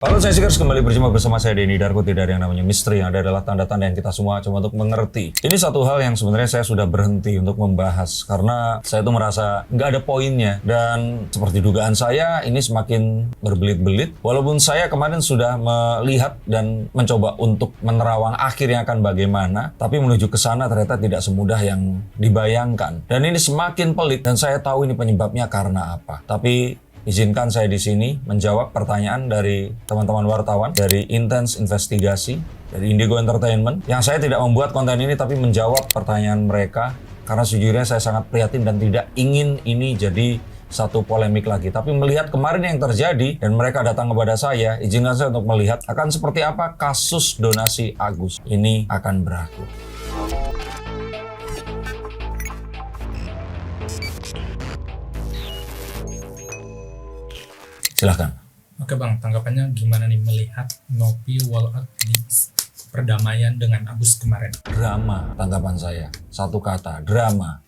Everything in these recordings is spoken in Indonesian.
Halo, saya Sikers, kembali berjumpa bersama saya Denny Darko. Tidak ada yang namanya misteri, yang ada adalah tanda-tanda yang kita semua coba untuk mengerti. Ini satu hal yang sebenarnya saya sudah berhenti untuk membahas karena saya tuh merasa nggak ada poinnya, dan seperti dugaan saya ini semakin berbelit-belit. Walaupun saya kemarin sudah melihat dan mencoba untuk menerawang akhirnya akan bagaimana, tapi menuju ke sana ternyata tidak semudah yang dibayangkan. Dan ini semakin pelik dan saya tahu ini penyebabnya karena apa. Tapi izinkan saya di sini menjawab pertanyaan dari teman-teman wartawan dari Intense Investigasi dari Indigo Entertainment, yang saya tidak membuat konten ini tapi menjawab pertanyaan mereka karena sejujurnya saya sangat prihatin dan tidak ingin ini jadi satu polemik lagi. Tapi melihat kemarin yang terjadi dan mereka datang kepada saya, izinkan saya untuk melihat akan seperti apa kasus donasi Agus ini akan berakhir. Silahkan. Oke Bang, tanggapannya gimana nih melihat Novi walkout di perdamaian dengan Agus kemarin? Drama, tanggapan saya. Satu kata, drama.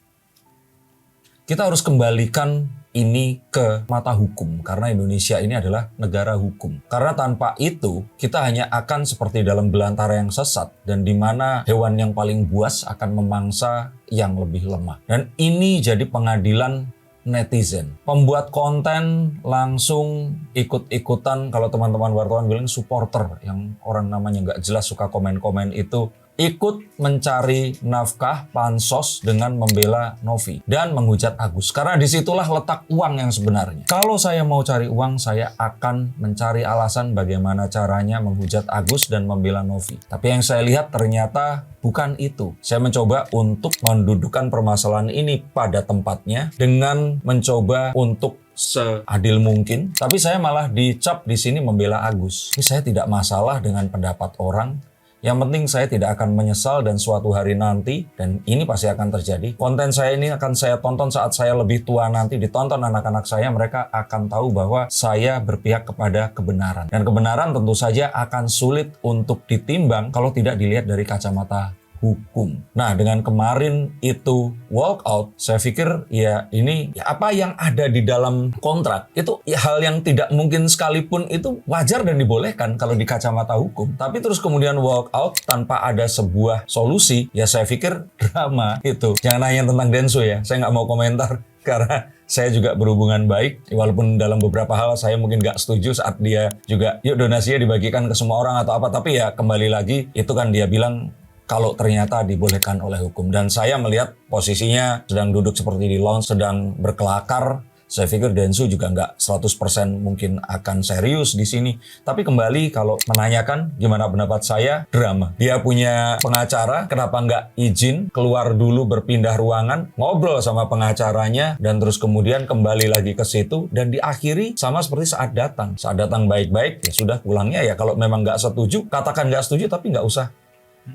Kita harus kembalikan ini ke mata hukum, karena Indonesia ini adalah negara hukum. Karena tanpa itu, kita hanya akan seperti dalam belantara yang sesat, dan di mana hewan yang paling buas akan memangsa yang lebih lemah. Dan ini jadi pengadilan netizen. Pembuat konten langsung ikut-ikutan, kalau teman-teman wartawan bilang supporter, yang orang namanya nggak jelas suka komen-komen itu, ikut mencari nafkah pansos dengan membela Novi dan menghujat Agus. Karena disitulah letak uang yang sebenarnya. Kalau saya mau cari uang, saya akan mencari alasan bagaimana caranya menghujat Agus dan membela Novi. Tapi yang saya lihat ternyata bukan itu. Saya mencoba untuk mendudukkan permasalahan ini pada tempatnya dengan mencoba untuk seadil mungkin. Tapi saya malah dicap di sini membela Agus. Ini saya tidak masalah dengan pendapat orang. Yang penting saya tidak akan menyesal, dan suatu hari nanti, dan ini pasti akan terjadi, konten saya ini akan saya tonton saat saya lebih tua nanti, ditonton anak-anak saya, mereka akan tahu bahwa saya berpihak kepada kebenaran. Dan kebenaran tentu saja akan sulit untuk ditimbang kalau tidak dilihat dari kacamata hukum. Nah, dengan kemarin itu walkout, saya pikir ya ini apa yang ada di dalam kontrak itu ya hal yang tidak mungkin sekalipun itu wajar dan dibolehkan kalau di kacamata hukum. Tapi terus kemudian walkout tanpa ada sebuah solusi, ya saya pikir drama itu. Jangan nanya tentang Denso ya, saya nggak mau komentar karena saya juga berhubungan baik, walaupun dalam beberapa hal saya mungkin nggak setuju saat dia juga yuk donasinya dibagikan ke semua orang atau apa. Tapi ya kembali lagi itu kan dia bilang kalau ternyata dibolehkan oleh hukum. Dan saya melihat posisinya sedang duduk seperti di lounge, sedang berkelakar. Saya pikir Densu juga nggak 100% mungkin akan serius di sini. Tapi kembali kalau menanyakan gimana pendapat saya, drama. Dia punya pengacara, kenapa nggak izin keluar dulu, berpindah ruangan, ngobrol sama pengacaranya, dan terus kemudian kembali lagi ke situ, dan diakhiri sama seperti saat datang. Saat datang baik-baik, ya sudah pulangnya ya. Kalau memang nggak setuju, katakan nggak setuju, tapi nggak usah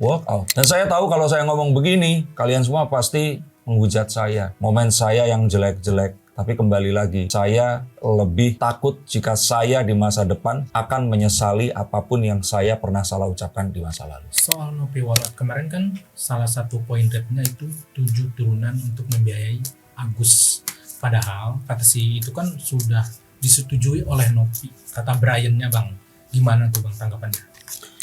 walk out. Dan saya tahu kalau saya ngomong begini, kalian semua pasti menghujat saya. Momen saya yang jelek-jelek. Tapi kembali lagi, saya lebih takut jika saya di masa depan akan menyesali apapun yang saya pernah salah ucapkan di masa lalu. Soal Novi walkout kemarin kan salah satu poin rednya itu 7 turunan untuk membiayai Agus. Padahal kata si itu kan sudah disetujui oleh Novi. Kata Brian-nya Bang, gimana tuh Bang tanggapannya?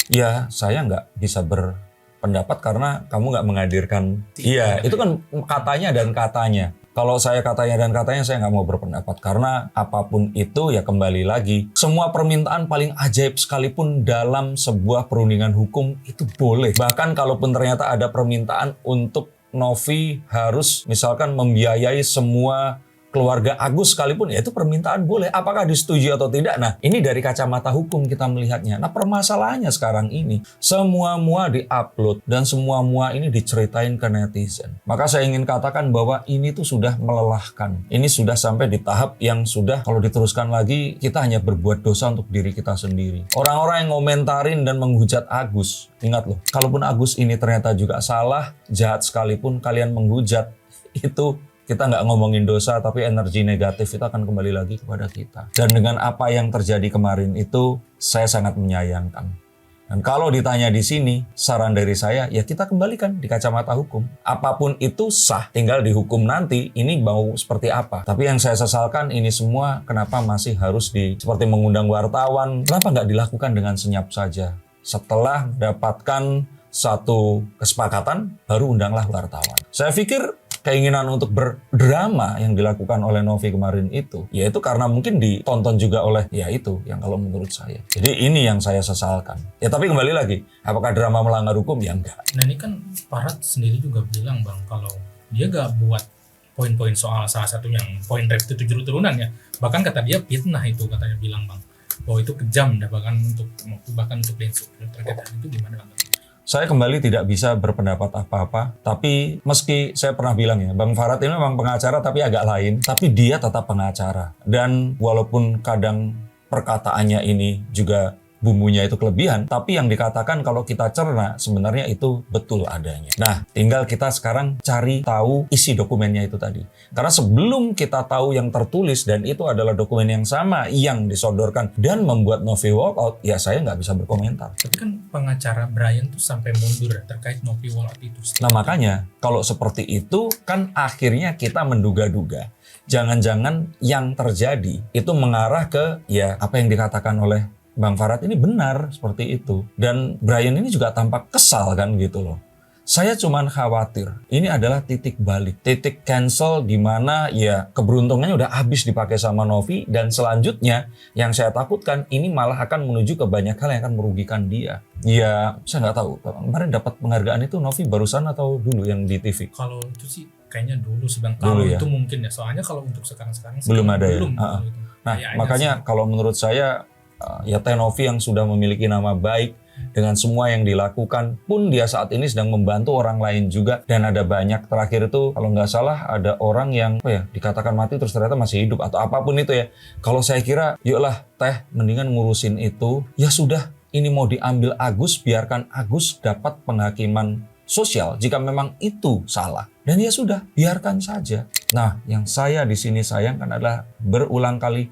Ya, saya nggak bisa berpendapat karena kamu nggak menghadirkan. Iya, itu kan katanya dan katanya. Kalau saya katanya dan katanya, saya nggak mau berpendapat. Karena apapun itu ya kembali lagi. Semua permintaan paling ajaib sekalipun dalam sebuah perundingan hukum itu boleh. Bahkan kalaupun ternyata ada permintaan untuk Novi harus misalkan membiayai semua keluarga Agus sekalipun, ya itu permintaan boleh. Apakah disetujui atau tidak? Nah, ini dari kacamata hukum kita melihatnya. Nah, permasalahannya sekarang ini, semua-mua di-upload dan semua-mua ini diceritain ke netizen. Maka saya ingin katakan bahwa ini tuh sudah melelahkan. Ini sudah sampai di tahap yang sudah kalau diteruskan lagi, kita hanya berbuat dosa untuk diri kita sendiri. Orang-orang yang ngomentarin dan menghujat Agus, ingat loh, kalaupun Agus ini ternyata juga salah, jahat sekalipun kalian menghujat, itu kita nggak ngomongin dosa, tapi energi negatif itu akan kembali lagi kepada kita. Dan dengan apa yang terjadi kemarin itu, saya sangat menyayangkan. Dan kalau ditanya di sini, saran dari saya, ya kita kembalikan di kacamata hukum. Apapun itu sah, tinggal dihukum nanti, ini mau seperti apa. Tapi yang saya sesalkan ini semua, kenapa masih harus seperti mengundang wartawan, kenapa nggak dilakukan dengan senyap saja? Setelah mendapatkan satu kesepakatan, baru undanglah wartawan. Saya pikir keinginan untuk berdrama yang dilakukan oleh Novi kemarin itu, yaitu karena mungkin ditonton juga oleh, ya itu yang kalau menurut saya. Jadi ini yang saya sesalkan. Ya tapi kembali lagi, apakah drama melanggar hukum? Ya enggak. Nah ini kan Farhad sendiri juga bilang Bang, kalau dia gak buat poin-poin soal salah satu yang poin rap itu 7 turunan ya. Bahkan kata dia fitnah itu, katanya bilang Bang. Bahwa itu kejam bahkan untuk Densu. Terkait hal itu gimana Bang? Saya kembali tidak bisa berpendapat apa-apa, tapi meski saya pernah bilang ya, Bang Farhad ini memang pengacara tapi agak lain, tapi dia tetap pengacara. Dan walaupun kadang perkataannya ini juga bumbunya itu kelebihan, tapi yang dikatakan kalau kita cerna sebenarnya itu betul adanya. Nah, tinggal kita sekarang cari tahu isi dokumennya itu tadi. Karena sebelum kita tahu yang tertulis dan itu adalah dokumen yang sama yang disodorkan dan membuat Novi walkout, ya saya nggak bisa berkomentar. Tapi kan pengacara Brian tuh sampai mundur terkait Novi walkout itu. Nah makanya kalau seperti itu kan akhirnya kita menduga-duga. Jangan-jangan yang terjadi itu mengarah ke ya apa yang dikatakan oleh Bang Farhad ini benar seperti itu. Dan Brian ini juga tampak kesal kan gitu loh. Saya cuman khawatir ini adalah titik balik, titik cancel di mana ya keberuntungannya udah habis dipakai sama Novi dan selanjutnya yang saya takutkan ini malah akan menuju ke banyak hal yang akan merugikan dia. Ya saya nggak tahu kemarin dapat penghargaan itu Novi barusan atau dulu yang di TV? Kalau itu sih kayaknya dulu sih Bang. Kalau ya? Itu mungkin ya. Soalnya kalau untuk sekarang belum ada ya. Gitu. Nah makanya kalau menurut saya ya Teh Novi yang sudah memiliki nama baik dengan semua yang dilakukan pun dia saat ini sedang membantu orang lain juga dan ada banyak terakhir itu kalau nggak salah ada orang yang dikatakan mati terus ternyata masih hidup atau apapun itu ya. Kalau saya kira yuklah Teh mendingan ngurusin itu ya sudah ini mau diambil Agus biarkan Agus dapat penghakiman sosial jika memang itu salah dan ya sudah biarkan saja. Nah yang saya di sini sayangkan adalah berulang kali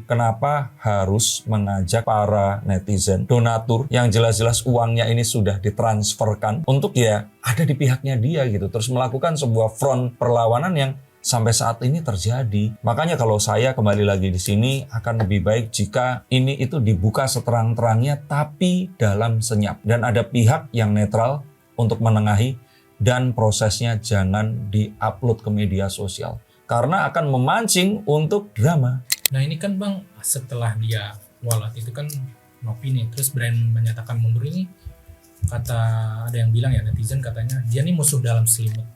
kenapa harus mengajak para netizen donatur yang jelas-jelas uangnya ini sudah ditransferkan untuk ya ada di pihaknya dia gitu terus melakukan sebuah front perlawanan yang sampai saat ini terjadi. Makanya kalau saya kembali lagi di sini akan lebih baik jika ini itu dibuka seterang-terangnya tapi dalam senyap dan ada pihak yang netral untuk menengahi dan prosesnya jangan diupload ke media sosial. Karena akan memancing untuk drama. Nah ini kan Bang, setelah dia walkout itu kan Novi nih, terus Brian menyatakan mundur ini, kata ada yang bilang ya netizen katanya, dia nih musuh dalam selimut.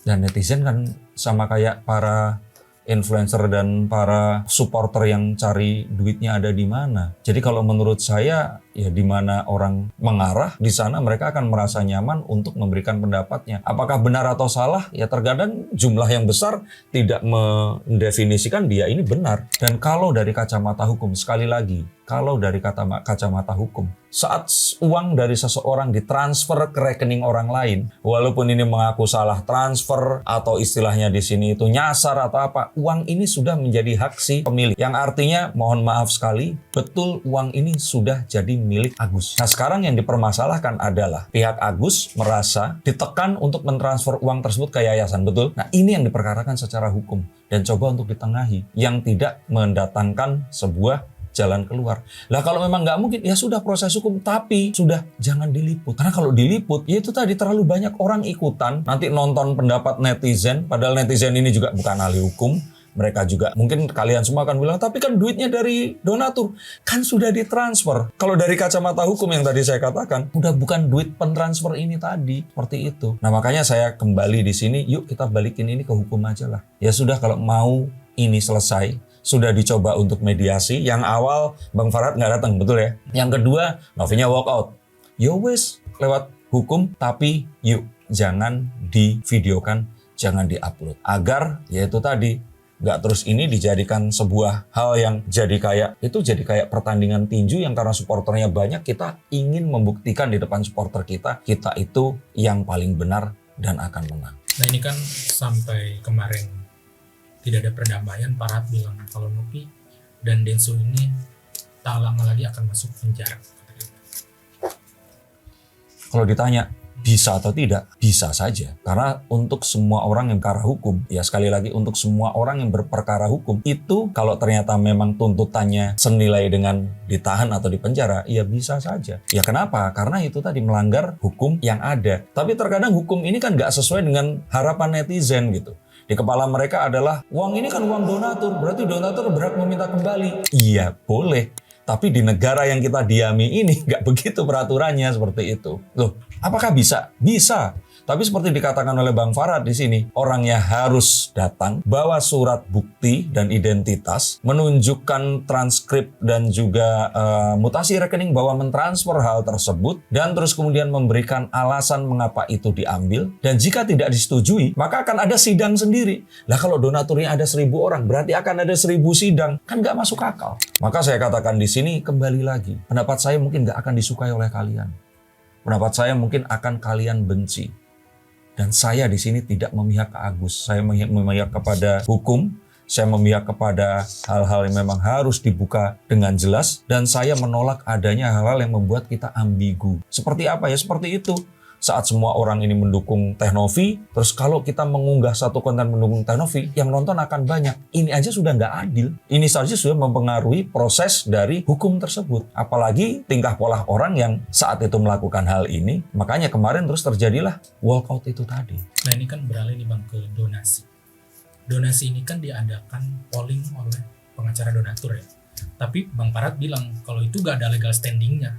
Dan netizen kan sama kayak para influencer dan para supporter yang cari duitnya ada di mana. Jadi kalau menurut saya ya di mana orang mengarah di sana mereka akan merasa nyaman untuk memberikan pendapatnya. Apakah benar atau salah? Ya terkadang jumlah yang besar tidak mendefinisikan dia ini benar. Dan kalau dari kacamata hukum sekali lagi, kalau dari kacamata hukum, saat uang dari seseorang ditransfer ke rekening orang lain, walaupun ini mengaku salah transfer atau istilahnya di sini itu nyasar atau apa, uang ini sudah menjadi hak si pemilik. Yang artinya, mohon maaf sekali, betul uang ini sudah jadi milik Agus. Nah sekarang yang dipermasalahkan adalah pihak Agus merasa ditekan untuk mentransfer uang tersebut ke yayasan, betul? Nah ini yang diperkarakan secara hukum dan coba untuk ditengahi yang tidak mendatangkan sebuah jalan keluar. Lah kalau memang nggak mungkin ya sudah proses hukum tapi sudah jangan diliput. Karena kalau diliput ya itu tadi terlalu banyak orang ikutan nanti nonton pendapat netizen padahal netizen ini juga bukan ahli hukum. Mereka juga mungkin kalian semua akan bilang tapi kan duitnya dari donatur kan sudah ditransfer. Kalau dari kacamata hukum yang tadi saya katakan udah bukan duit pentransfer ini tadi seperti itu. Nah makanya saya kembali di sini yuk kita balikin ini ke hukum aja lah. Ya sudah kalau mau ini selesai sudah dicoba untuk mediasi. Yang awal Bang Farhad nggak datang betul ya. Yang kedua Novinya walkout. Yo wes lewat hukum tapi yuk jangan divideokan, jangan diupload agar yaitu tadi nggak terus ini dijadikan sebuah hal yang jadi kayak pertandingan tinju yang karena supporternya banyak kita ingin membuktikan di depan supporter kita itu yang paling benar dan akan menang. Nah ini kan sampai kemarin tidak ada perdamaian, Farhad bilang kalau Novi dan Densu ini tak lama lagi akan masuk penjara. Kalau ditanya, bisa atau tidak? Bisa saja. Karena untuk semua orang yang perkara hukum, ya sekali lagi untuk semua orang yang berperkara hukum, itu kalau ternyata memang tuntutannya senilai dengan ditahan atau dipenjara, ya bisa saja. Ya kenapa? Karena itu tadi melanggar hukum yang ada. Tapi terkadang hukum ini kan nggak sesuai dengan harapan netizen gitu. Di kepala mereka adalah, uang ini kan uang donatur, berarti donatur berhak meminta kembali. Iya, boleh. Tapi di negara yang kita diami ini nggak begitu peraturannya seperti itu. Loh, apakah bisa? Bisa. Tapi seperti dikatakan oleh Bang Farad di sini, orangnya harus datang, bawa surat bukti dan identitas, menunjukkan transkrip dan juga mutasi rekening bahwa mentransfer hal tersebut, dan terus kemudian memberikan alasan mengapa itu diambil. Dan jika tidak disetujui, maka akan ada sidang sendiri. Lah kalau donaturnya ada 1.000 orang, berarti akan ada 1.000 sidang. Kan nggak masuk akal. Maka saya katakan di sini kembali lagi, pendapat saya mungkin nggak akan disukai oleh kalian. Pendapat saya mungkin akan kalian benci. Dan saya di sini tidak memihak ke Agus. Saya memihak kepada hukum. Saya memihak kepada hal-hal yang memang harus dibuka dengan jelas. Dan saya menolak adanya hal-hal yang membuat kita ambigu. Seperti apa ya? Seperti itu. Saat semua orang ini mendukung Teh Novi, terus kalau kita mengunggah satu konten mendukung Teh Novi, yang nonton akan banyak. Ini aja sudah nggak adil. Ini saja sudah mempengaruhi proses dari hukum tersebut. Apalagi tingkah pola orang yang saat itu melakukan hal ini. Makanya kemarin terus terjadilah walkout itu tadi. Nah ini kan beralih nih Bang ke donasi. Donasi ini kan diadakan polling oleh pengacara donatur ya. Tapi Bang Farad bilang kalau itu nggak ada legal standingnya.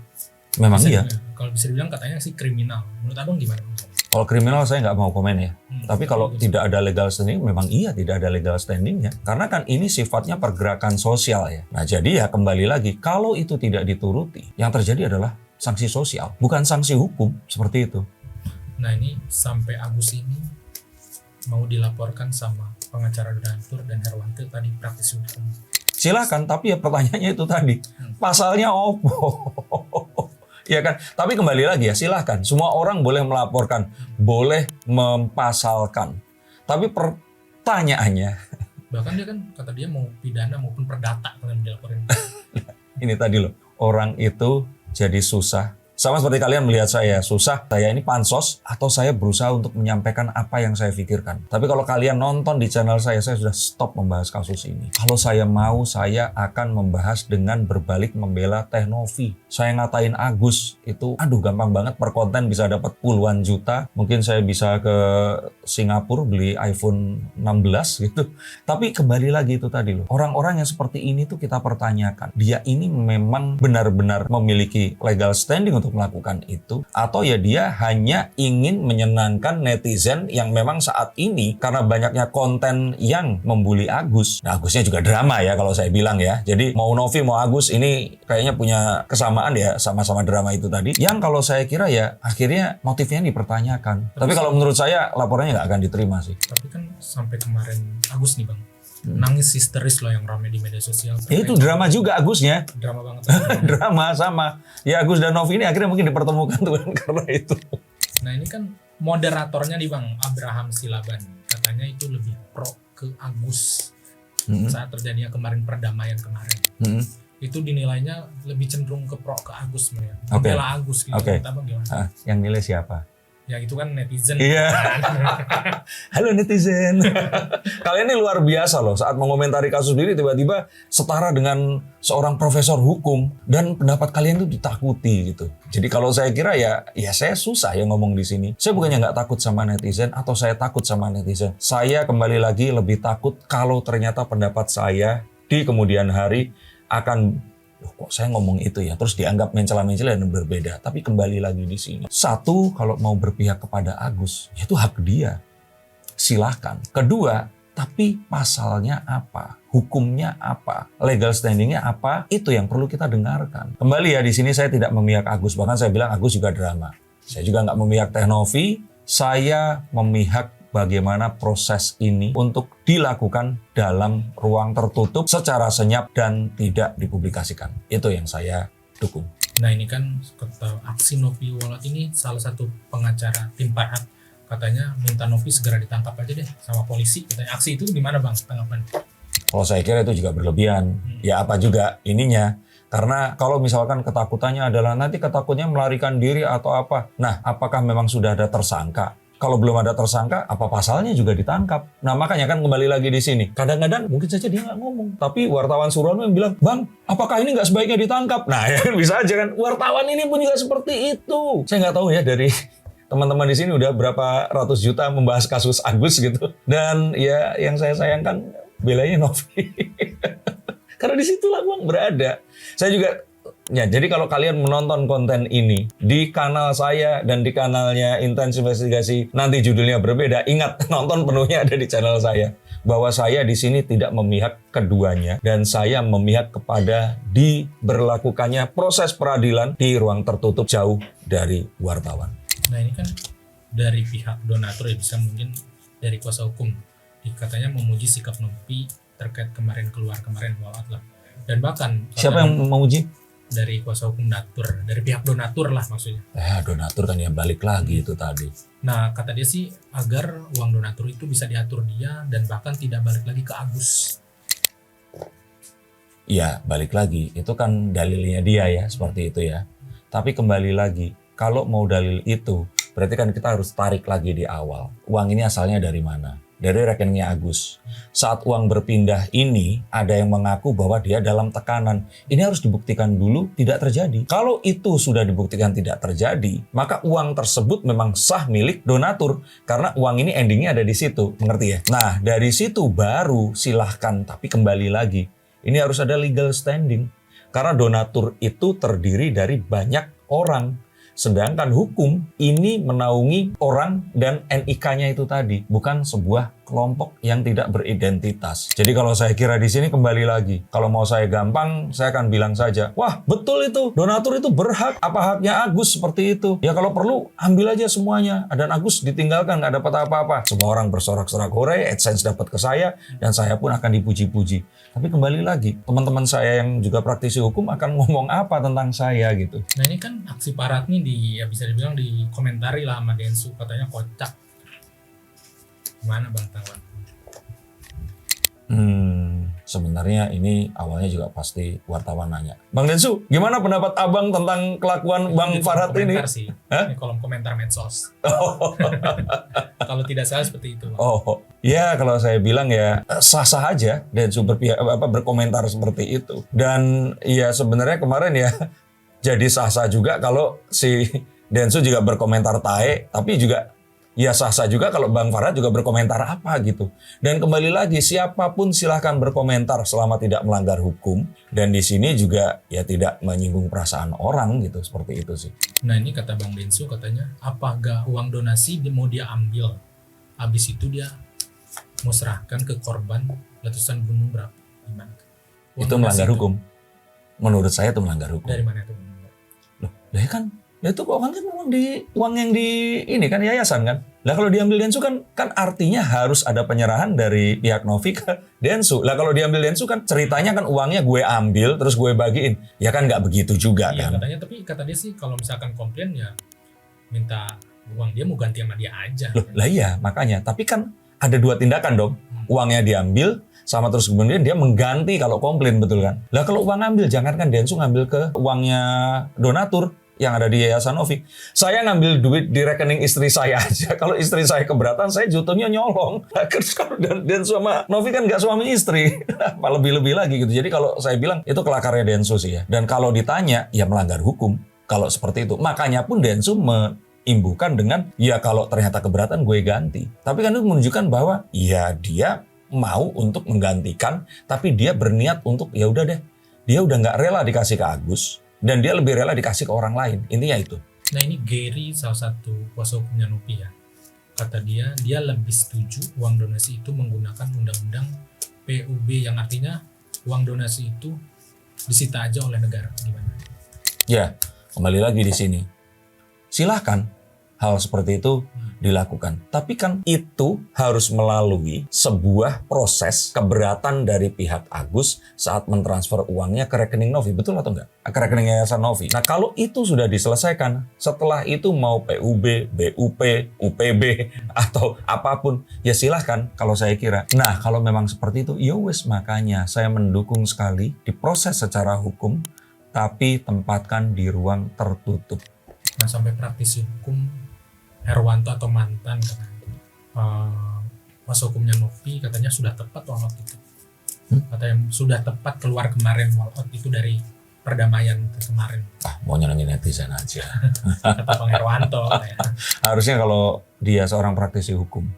Memang iya. Kalau bisa dibilang katanya sih kriminal. Menurut Abang gimana? Kalau kriminal saya nggak mau komen ya. Tapi kalau tidak ada legal standing, memang iya tidak ada legal standingnya. Karena kan ini sifatnya pergerakan sosial ya. Nah jadi ya kembali lagi, kalau itu tidak dituruti, yang terjadi adalah sanksi sosial, bukan sanksi hukum seperti itu. Nah ini sampai Agus ini mau dilaporkan sama pengacara donatur dan Herwanto tadi praktisi hukum. Silakan, tapi ya pertanyaannya itu tadi, pasalnya opo? Ya kan, tapi kembali lagi ya silahkan. Semua orang boleh melaporkan, boleh mempasalkan. Tapi pertanyaannya, bahkan dia kan kata dia mau pidana maupun perdata kalau dilaporin. ini tadi loh, orang itu jadi susah. Sama seperti kalian melihat saya susah, saya ini pansos atau saya berusaha untuk menyampaikan apa yang saya pikirkan. Tapi kalau kalian nonton di channel saya sudah stop membahas kasus ini. Kalau saya mau, saya akan membahas dengan berbalik membela Teh Novi. Saya ngatain Agus itu, aduh gampang banget per konten bisa dapat puluhan juta. Mungkin saya bisa ke Singapura beli iPhone 16 gitu. Tapi kembali lagi itu tadi loh, orang-orang yang seperti ini tuh kita pertanyakan. Dia ini memang benar-benar memiliki legal standing untuk melakukan itu, atau ya dia hanya ingin menyenangkan netizen yang memang saat ini karena banyaknya konten yang membuli Agus. Nah Agusnya juga drama ya kalau saya bilang ya. Jadi mau Novi mau Agus ini kayaknya punya kesamaan ya, sama-sama drama itu tadi. Yang kalau saya kira ya akhirnya motifnya dipertanyakan. Tapi kalau menurut saya laporannya nggak akan diterima sih. Tapi kan sampai kemarin Agus nih Bang, nangis histeris loh yang ramai di media sosial. Itu drama juga Agusnya. Drama banget. Drama sama. Ya Agus dan Novi ini akhirnya mungkin dipertemukan tuh kan karena itu. Nah ini kan moderatornya nih Bang, Abraham Silaban. Katanya itu lebih pro ke Agus saat terjadinya kemarin perdamaian kemarin. Itu dinilainya lebih cenderung ke pro ke Agus sebenarnya. Membela Agus gitu. Okay. Abang gimana? Yang nilai siapa? Ya itu kan netizen. Iya. Halo netizen. Kalian ini luar biasa loh saat mengomentari kasus ini tiba-tiba setara dengan seorang profesor hukum dan pendapat kalian tuh ditakuti gitu. Jadi kalau saya kira ya saya susah ya ngomong di sini. Saya bukannya nggak takut sama netizen atau saya takut sama netizen. Saya kembali lagi lebih takut kalau ternyata pendapat saya di kemudian hari akan kok saya ngomong itu ya, terus dianggap mencela-mencela dan berbeda. Tapi kembali lagi di sini. Satu, kalau mau berpihak kepada Agus, itu hak dia. Silahkan. Kedua, tapi pasalnya apa? Hukumnya apa? Legal standingnya apa? Itu yang perlu kita dengarkan. Kembali ya, di sini saya tidak memihak Agus. Bahkan saya bilang Agus juga drama. Saya juga nggak memihak Teh Novi. Saya memihak bagaimana proses ini untuk dilakukan dalam ruang tertutup secara senyap dan tidak dipublikasikan. Itu yang saya dukung. Nah ini kan kata aksi Novi Wolot ini salah satu pengacara tim Farad katanya minta Novi segera ditangkap aja deh sama polisi. Katanya aksi itu gimana Bang tanggapan? Kalau saya kira itu juga berlebihan. Ya apa juga ininya. Karena kalau misalkan ketakutannya adalah nanti ketakutnya melarikan diri atau apa. Nah, apakah memang sudah ada tersangka? Kalau belum ada tersangka, apa pasalnya juga ditangkap. Nah, makanya kan kembali lagi di sini. Kadang-kadang mungkin saja dia nggak ngomong. Tapi wartawan Surono yang bilang, Bang, apakah ini nggak sebaiknya ditangkap? Nah, ya kan bisa aja kan. Wartawan ini pun juga seperti itu. Saya nggak tahu ya dari teman-teman di sini udah berapa ratus juta membahas kasus Agus gitu. Dan ya yang saya sayangkan belanya Novi. Karena disitulah uang berada. Saya juga, ya jadi kalau kalian menonton konten ini di kanal saya dan di kanalnya Intens Investigasi, nanti judulnya berbeda. Ingat, nonton penuhnya ada di channel saya. Bahwa saya di sini tidak memihak keduanya dan saya memihak kepada diberlakukannya proses peradilan di ruang tertutup jauh dari wartawan. Nah ini kan dari pihak donatur ya, bisa mungkin dari kuasa hukum. Katanya memuji sikap Novi terkait kemarin Walkout lah. Dan bahkan siapa yang menguji? Dari kuasa hukum donatur, dari pihak donatur lah maksudnya. Donatur kan ya balik lagi itu tadi. Nah kata dia sih agar uang donatur itu bisa diatur dia dan bahkan tidak balik lagi ke Agus. Ya balik lagi, itu kan dalilnya dia ya seperti itu ya. Tapi kembali lagi, kalau mau dalil itu berarti kan kita harus tarik lagi di awal. Uang ini asalnya dari mana? Dari rekeningnya Agus. Saat uang berpindah ini, ada yang mengaku bahwa dia dalam tekanan. Ini harus dibuktikan dulu tidak terjadi. Kalau itu sudah dibuktikan tidak terjadi, maka uang tersebut memang sah milik donatur. Karena uang ini endingnya ada di situ, mengerti ya? Nah, dari situ baru silahkan, tapi kembali lagi. Ini harus ada legal standing. Karena donatur itu terdiri dari banyak orang. Sedangkan hukum ini menaungi orang dan NIK-nya itu tadi, bukan sebuah kelompok yang tidak beridentitas. Jadi kalau saya kira di sini kembali lagi, kalau mau saya gampang, saya akan bilang saja, wah betul itu, donatur itu berhak. Apa haknya Agus seperti itu? Ya kalau perlu ambil aja semuanya. Dan Agus ditinggalkan, nggak dapat apa-apa. Semua orang bersorak-sorak hore, AdSense dapat ke saya, dan saya pun akan dipuji-puji. Tapi kembali lagi, teman-teman saya yang juga praktisi hukum akan ngomong apa tentang saya gitu. Nah ini kan aksi parad nih ya bisa dibilang dikomentari lah sama Densu, katanya kocak. Gimana Bang Tawan? Sebenarnya ini awalnya juga pasti wartawan nanya. Bang Densu, gimana pendapat abang tentang kelakuan Bang Farhad ini? Sih. Ini kolom komentar medsos. Kalau tidak salah seperti itu. Bang. Ya kalau saya bilang ya sah-sah aja Densu berkomentar seperti itu. Dan ya sebenarnya kemarin ya jadi sah-sah juga kalau si Densu juga berkomentar tae, tapi juga ya sah-sah juga kalau Bang Farhad juga berkomentar apa gitu. Dan kembali lagi, siapapun silahkan berkomentar selama tidak melanggar hukum. Dan di sini juga ya tidak menyinggung perasaan orang gitu, seperti itu sih. Nah ini kata Bang Densu katanya, apakah uang donasi mau dia ambil? Habis itu dia mau serahkan ke korban letusan gunung berapa? Gimana? Itu melanggar hukum. Menurut saya itu melanggar hukum. Dari mana itu? Loh, ya kan? Ya itu kok kan uang yang di ini kan yayasan kan. Lah kalau diambil Densu kan artinya harus ada penyerahan dari pihak Novi ke Densu. Lah kalau diambil Densu kan ceritanya kan uangnya gue ambil terus gue bagiin. Ya kan nggak begitu juga iya, kan. Katanya, tapi kata dia sih kalau misalkan komplain ya minta uang dia mau ganti sama dia aja. Loh, lah iya makanya. Tapi kan ada dua tindakan dong. Uangnya diambil sama terus kemudian dia mengganti kalau komplain, betul kan. Lah kalau uang ambil jangankan Densu ngambil ke uangnya donatur yang ada di Yayasan Novi. Saya ngambil duit di rekening istri saya aja. Kalau istri saya keberatan, saya jatuhnya nyolong. Dan sama Novi kan nggak suami istri. Apa lebih-lebih lagi gitu. Jadi kalau saya bilang itu kelakarnya Densu sih ya. Dan kalau ditanya, ya melanggar hukum. Kalau seperti itu. Makanya pun Densu menimbuhkan dengan, ya kalau ternyata keberatan gue ganti. Tapi kan itu menunjukkan bahwa ya dia mau untuk menggantikan, tapi dia berniat untuk ya udah deh. Dia udah nggak rela dikasih ke Agus. Dan dia lebih rela dikasih ke orang lain. Intinya itu. Nah ini Gary salah satu kuasa hukumnya Novi ya. Kata dia lebih setuju uang donasi itu menggunakan undang-undang PUB yang artinya uang donasi itu disita aja oleh negara. Gimana? Ya, kembali lagi di sini. Silahkan hal seperti itu dilakukan. Tapi kan itu harus melalui sebuah proses keberatan dari pihak Agus saat mentransfer uangnya ke rekening Novi. Betul atau enggak? Ke rekening Yayasan Novi. Nah kalau itu sudah diselesaikan, setelah itu mau PUB, BUP, UPB, atau apapun, ya silahkan kalau saya kira. Nah kalau memang seperti itu, ya wes makanya saya mendukung sekali diproses secara hukum tapi tempatkan di ruang tertutup. Nah, sampai praktisi hukum Herwanto atau mantan katanya kuasa hukumnya Novi katanya sudah tepat walkout itu. Katanya sudah tepat keluar kemarin walkout itu dari perdamaian kemarin. Mau nyenengin netizen aja. Kata Bang Herwanto. Ya. Harusnya kalau dia seorang praktisi hukum,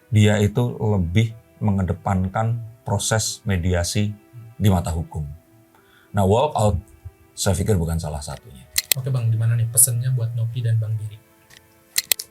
dia itu lebih mengedepankan proses mediasi di mata hukum. Nah, walkout saya pikir bukan salah satunya. Oke Bang, gimana nih pesennya buat Novi dan Bang Giri?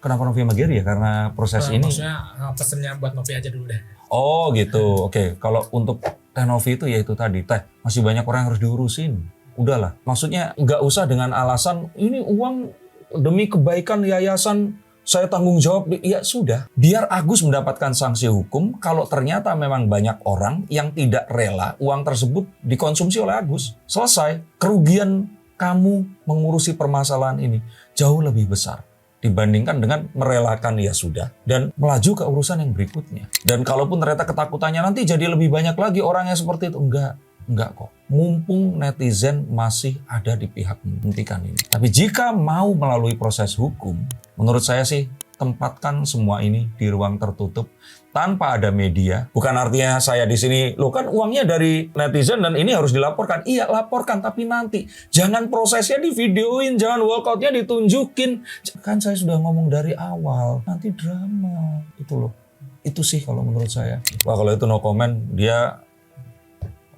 Kenapa Novi sama Giri ya? Karena proses ini. Maksudnya pesennya buat Novi aja dulu deh. Oh gitu, oke. Kalau untuk Teh Novi itu ya itu tadi, Teh masih banyak orang yang harus diurusin. Udahlah, maksudnya nggak usah dengan alasan ini uang demi kebaikan yayasan saya tanggung jawab. Ya sudah, biar Agus mendapatkan sanksi hukum kalau ternyata memang banyak orang yang tidak rela uang tersebut dikonsumsi oleh Agus. Selesai, kerugian kamu mengurusi permasalahan ini jauh lebih besar dibandingkan dengan merelakan ya sudah dan melaju ke urusan yang berikutnya. Dan kalaupun ternyata ketakutannya nanti jadi lebih banyak lagi orang yang seperti itu, enggak kok. Mumpung netizen masih ada di pihak menghentikan ini. Tapi jika mau melalui proses hukum, menurut saya sih tempatkan semua ini di ruang tertutup tanpa ada media. Bukan artinya saya di sini, loh kan uangnya dari netizen dan ini harus dilaporkan. Iya, laporkan, tapi nanti jangan prosesnya divideoin, jangan walkoutnya ditunjukin. Kan saya sudah ngomong dari awal, nanti drama. Itu loh. Itu sih kalau menurut saya. Wah, kalau itu no comment,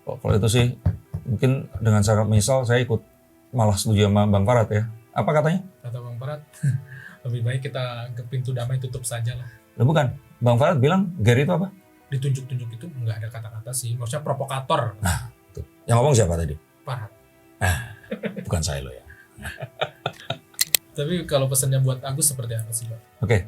kalau itu sih mungkin dengan syarat misal saya ikut malah setuju sama Bang Farad ya. Apa katanya? Kata Bang Farad, lebih baik kita ke pintu damai tutup saja lah. Loh bukan, Bang Farad bilang Gary itu apa? Ditunjuk-tunjuk itu nggak ada kata-kata sih, maksudnya provokator. Nah, tuh. Yang ngomong siapa tadi? Farad. Bukan saya loh ya. Tapi kalau pesannya buat Agus seperti apa sih Bang? Oke,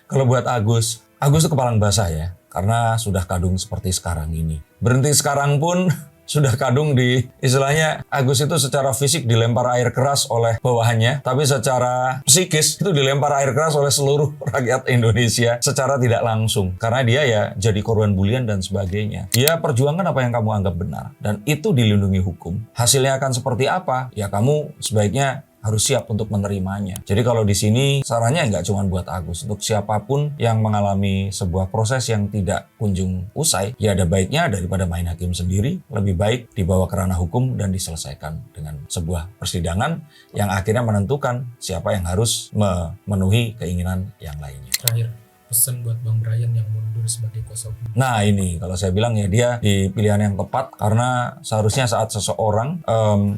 kalau buat Agus itu kepalang basah ya. Karena sudah kadung seperti sekarang ini. Berhenti sekarang pun sudah kadung di istilahnya Agus itu secara fisik dilempar air keras oleh bawahannya, tapi secara psikis itu dilempar air keras oleh seluruh rakyat Indonesia secara tidak langsung. Karena dia ya jadi korban bulian dan sebagainya. Dia perjuangkan apa yang kamu anggap benar dan itu dilindungi hukum. Hasilnya akan seperti apa? Ya kamu sebaiknya harus siap untuk menerimanya. Jadi kalau di sini sarannya nggak cuma buat Agus, untuk siapapun yang mengalami sebuah proses yang tidak kunjung usai, ya ada baiknya daripada main hakim sendiri, lebih baik dibawa ke ranah hukum dan diselesaikan dengan sebuah persidangan yang akhirnya menentukan siapa yang harus memenuhi keinginan yang lainnya. Terakhir, pesan buat Bang Brian yang mundur sebagai kuasa hukum. Nah ini kalau saya bilang ya dia di pilihan yang tepat karena seharusnya saat seseorang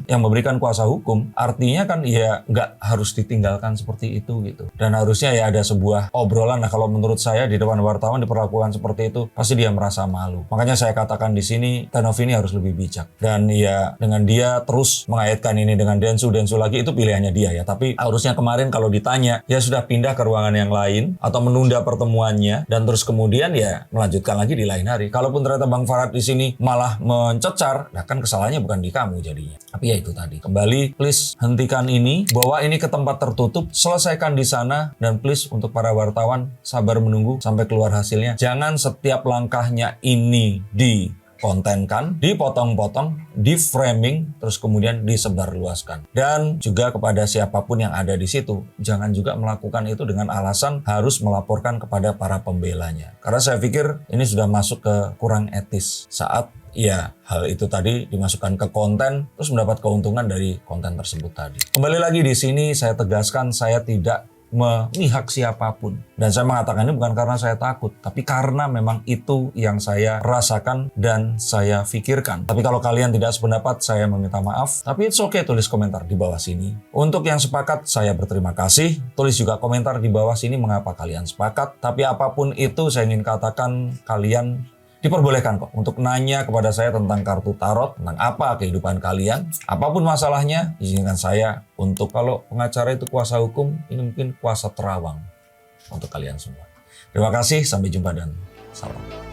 yang memberikan kuasa hukum artinya kan ya nggak harus ditinggalkan seperti itu gitu. Dan harusnya ya ada sebuah obrolan. Nah kalau menurut saya di depan wartawan diperlakukan seperti itu pasti dia merasa malu. Makanya saya katakan di sini Teh Novi ini harus lebih bijak. Dan ya dengan dia terus mengaitkan ini dengan Densu lagi itu pilihannya dia ya. Tapi harusnya kemarin kalau ditanya dia sudah pindah ke ruangan yang lain atau menunda pertemuannya dan terus kemudian ya melanjutkan lagi di lain hari. Kalaupun ternyata Bang Farad di sini malah mencecar, nah kan kesalahannya bukan di kamu jadinya. Tapi ya itu tadi. Kembali please hentikan ini, bawa ini ke tempat tertutup, selesaikan di sana dan please untuk para wartawan sabar menunggu sampai keluar hasilnya. Jangan setiap langkahnya ini dikontenkan, dipotong-potong, di-framing, terus kemudian disebarluaskan. Dan juga kepada siapapun yang ada di situ, jangan juga melakukan itu dengan alasan harus melaporkan kepada para pembelanya. Karena saya pikir ini sudah masuk ke kurang etis saat ya hal itu tadi dimasukkan ke konten, terus mendapat keuntungan dari konten tersebut tadi. Kembali lagi di sini saya tegaskan saya tidak memihak siapapun. Dan saya mengatakan ini bukan karena saya takut, tapi karena memang itu yang saya rasakan dan saya pikirkan. Tapi kalau kalian tidak sependapat, saya meminta maaf. Tapi it's okay, tulis komentar di bawah sini. Untuk yang sepakat, saya berterima kasih. Tulis juga komentar di bawah sini mengapa kalian sepakat. Tapi apapun itu, saya ingin katakan kalian diperbolehkan kok untuk nanya kepada saya tentang kartu tarot, tentang apa kehidupan kalian. Apapun masalahnya, izinkan saya untuk kalau pengacara itu kuasa hukum, ini mungkin kuasa terawang untuk kalian semua. Terima kasih, sampai jumpa dan salam.